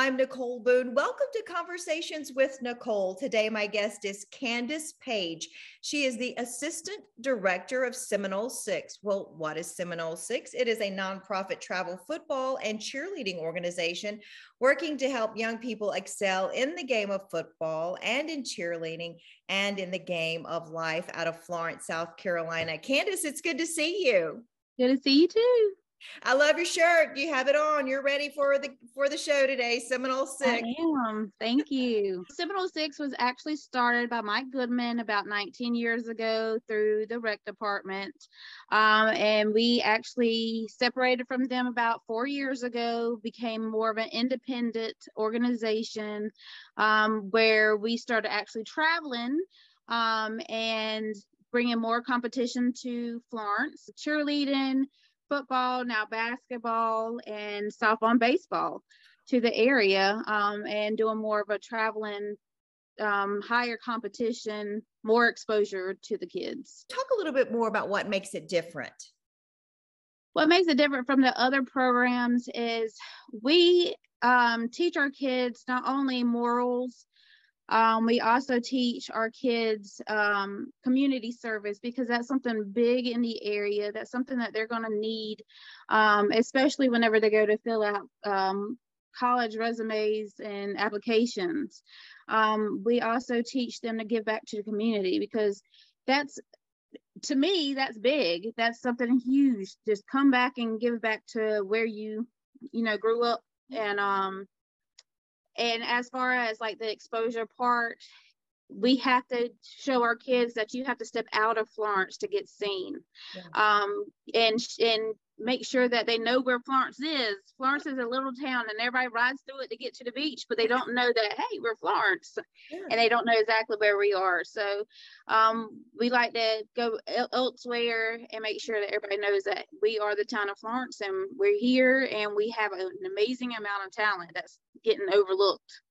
I'm Nicole Boone. Welcome to Conversations with Nicole. Today, my guest is Candace Paige. She is the Assistant Director of Seminole 6. Well, what is Seminole 6? It is a nonprofit travel football and cheerleading organization working to help young people excel in the game of football and in cheerleading and in the game of life out of Florence, South Carolina. Candace, it's good to see you. Good to see you too. I love your shirt. You have it on. You're ready for the show today, Seminole 6. I am. Thank you. Seminole 6 was actually started by Mike Goodman about 19 years ago through the rec department. And we actually separated from them about 4 years ago, became more of an independent organization where we started actually traveling and bringing more competition to Florence, cheerleading, football, now basketball, and softball and baseball to the area, and doing more of a traveling, higher competition, more exposure to the kids. Talk a little bit more about what makes it different. What makes it different from the other programs is we teach our kids not only morals, we also teach our kids community service, because that's something big in the area. That's something that they're going to need, especially whenever they go to fill out college resumes and applications. We also teach them to give back to the community, because that's, to me, that's big. That's something huge. Just come back and give back to where you grew up. And as far as like the exposure part, we have to show our kids that you have to step out of Florence to get seen. Yeah. And make sure that they know where Florence is. Florence is a little town and everybody rides through it to get to the beach, but they don't know that, hey, we're Florence. Yeah. And they don't know exactly where we are. So we like to go elsewhere and make sure that everybody knows that we are the town of Florence and we're here and we have an amazing amount of talent that's getting overlooked.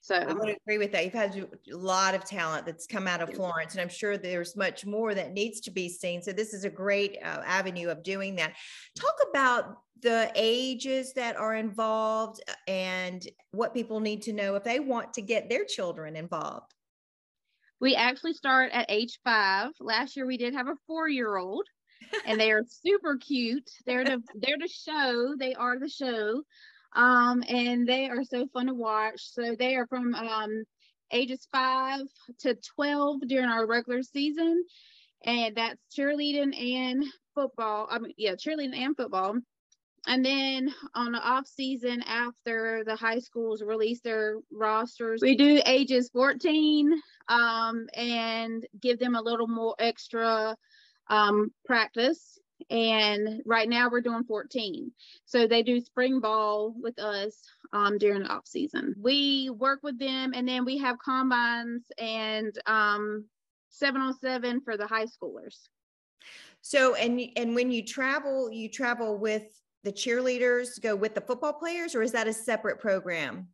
So I would agree with that. You've had a lot of talent that's come out of Florence, and I'm sure there's much more that needs to be seen. So this is a great avenue of doing that. Talk about the ages that are involved and what people need to know if they want to get their children involved. We actually start at age 5. Last year we did have a 4-year-old, and they are super cute. They're the show. They are the show. And they are so fun to watch. So they are from ages 5 to 12 during our regular season, and that's cheerleading and football. Cheerleading and football. And then on the off season, after the high schools release their rosters, we do ages 14 and give them a little more extra practice. And right now we're doing 14. So they do spring ball with us during the off season. We work with them, and then we have combines and 707 for the high schoolers. So, and when you travel with the cheerleaders, go with the football players, or is that a separate program?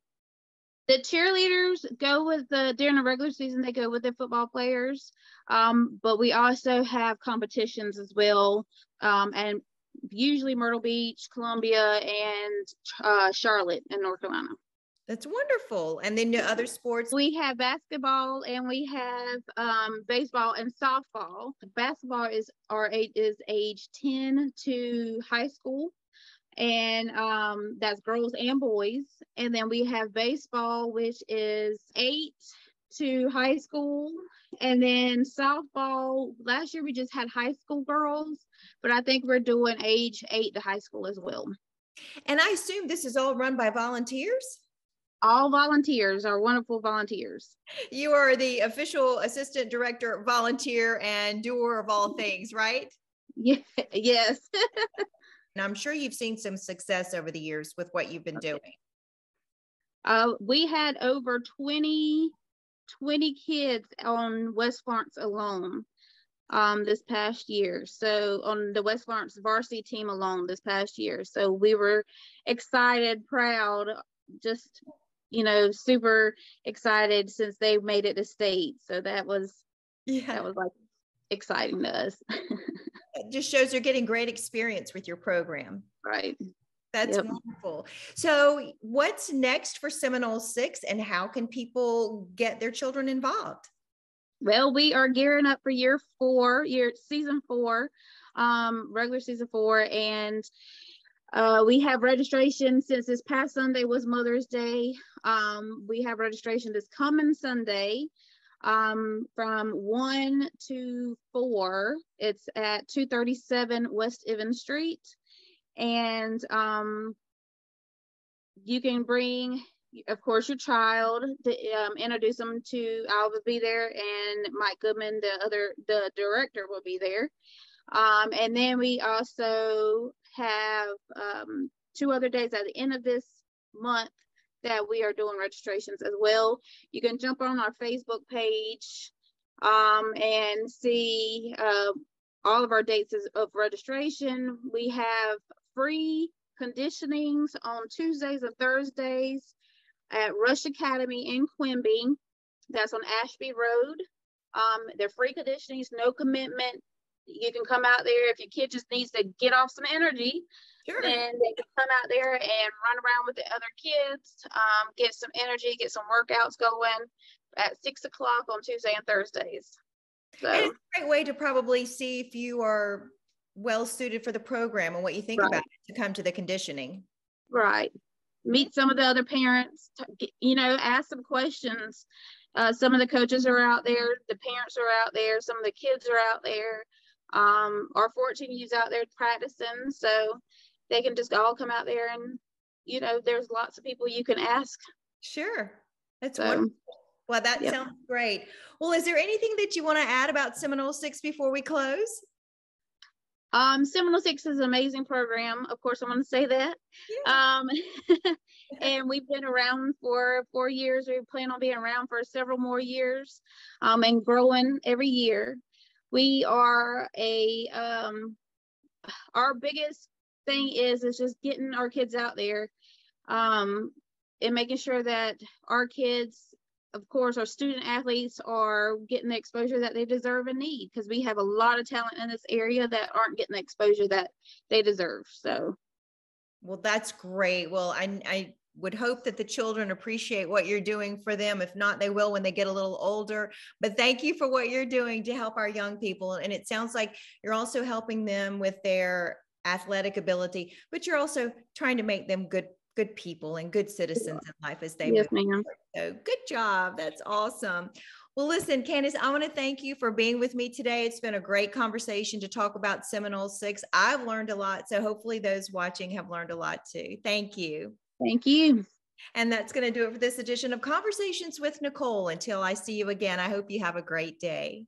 The cheerleaders go during the regular season, they go with the football players. But we also have competitions as well. And usually Myrtle Beach, Columbia, and Charlotte in North Carolina. That's wonderful. And then the other sports? We have basketball and we have baseball and softball. Basketball is age 10 to high school. And that's girls and boys. And then we have baseball, which is 8 to high school. And then softball, last year we just had high school girls, but I think we're doing age 8 to high school as well. And I assume this is all run by volunteers? All volunteers, are wonderful volunteers. You are the official assistant director, volunteer, and doer of all things, right? Yeah, yes. And I'm sure you've seen some success over the years with what you've been doing. We had over 20 kids on West Florence alone this past year. So on the West Florence varsity team alone this past year. So we were excited, proud, just, super excited since they made it to state. So that was like exciting to us. It just shows you're getting great experience with your program. Right. That's Yep. wonderful. So what's next for Seminole 6 and how can people get their children involved? Well, we are gearing up for season 4, regular season 4, and we have registration since this past Sunday was Mother's Day. We have registration this coming Sunday from 1 to 4. It's at 237 West Evan Street. And you can bring, of course, your child to introduce them to. I'll be there, and Mike Goodman, the director, will be there. And then we also have 2 other days at the end of this month that we are doing registrations as well. You can jump on our Facebook page and see all of our dates of registration. We have free conditionings on Tuesdays and Thursdays at Rush Academy in Quimby. That's on Ashby Road. They're free conditionings, no commitment. You can come out there if your kid just needs to get off some energy. Sure. Then they can come out there and run around with the other kids, get some energy, get some workouts going at 6 o'clock on Tuesday and Thursdays. So and it's a great way to probably see if you are well suited for the program and what you think about it to come to the conditioning. Right. Meet some of the other parents, ask some questions. Some of the coaches are out there, the parents are out there, some of the kids are out there. Our 14 U's out there practicing, so they can just all come out there and, there's lots of people you can ask. Sure. That's wonderful. Well, that sounds great. Well, is there anything that you want to add about Seminole 6 before we close? Seminole 6 is an amazing program. Of course, I want to say that. Yeah. And we've been around for 4 years. We plan on being around for several more years, and growing every year. We are our biggest thing is just getting our kids out there, and making sure that our kids, of course, our student athletes are getting the exposure that they deserve and need, because we have a lot of talent in this area that aren't getting the exposure that they deserve. So, well, that's great. Well, I would hope that the children appreciate what you're doing for them. If not, they will when they get a little older. But thank you for what you're doing to help our young people. And it sounds like you're also helping them with their athletic ability, but you're also trying to make them good people and good citizens in life as they move forward. So good job. That's awesome. Well, listen, Candace, I want to thank you for being with me today. It's been a great conversation to talk about Seminole 6. I've learned a lot, so hopefully those watching have learned a lot too. Thank you. Thank you. And that's going to do it for this edition of Conversations with Nicole. Until I see you again, I hope you have a great day.